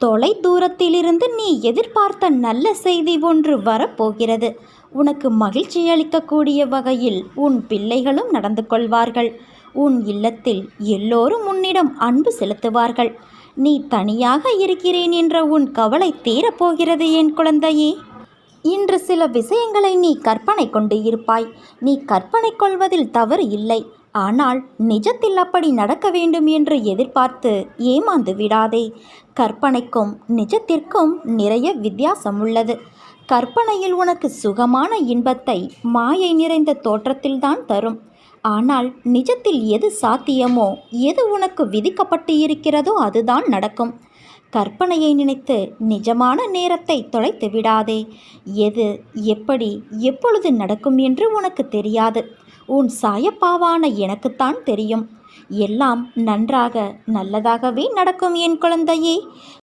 தொலை தூரத்திலிருந்து நீ எதிர்பார்த்த நல்ல செய்தி ஒன்று வரப்போகிறது. உனக்கு மகிழ்ச்சி அளிக்கக்கூடிய வகையில் உன் பிள்ளைகளும் நடந்து கொள்வார்கள். உன் இல்லத்தில் எல்லோரும் உன்னிடம் அன்பு செலுத்துவார்கள். நீ தனியாக இருக்கிறேன் என்ற உன் கவலை தீரப்போகிறது என் குழந்தையே. இன்று சில விஷயங்களை நீ கற்பனை கொண்டு இருப்பாய். நீ கற்பனை கொள்வதில் தவறு இல்லை. ஆனால் நிஜத்தில் அப்படி நடக்க வேண்டும் என்று எதிர்பார்த்து ஏமாந்து விடாதே. கற்பனைக்கும் நிஜத்திற்கும் நிறைய வித்தியாசம் உள்ளது. கற்பனையில் உனக்கு சுகமான இன்பத்தை மாயை நிறைந்த தோற்றத்தில்தான் தரும். ஆனால் நிஜத்தில் எது சாத்தியமோ, எது உனக்கு விதிக்கப்பட்டு இருக்கிறதோ அதுதான் நடக்கும். கற்பனையை நினைத்து நிஜமான நேரத்தை தொலைத்து விடாதே. எது எப்படி எப்பொழுது நடக்கும் என்று உனக்கு தெரியாது. உன் சாயப்பாவான எனக்குத்தான் தெரியும். எல்லாம் நன்றாக நல்லதாகவே நடக்கும் என் குழந்தையே.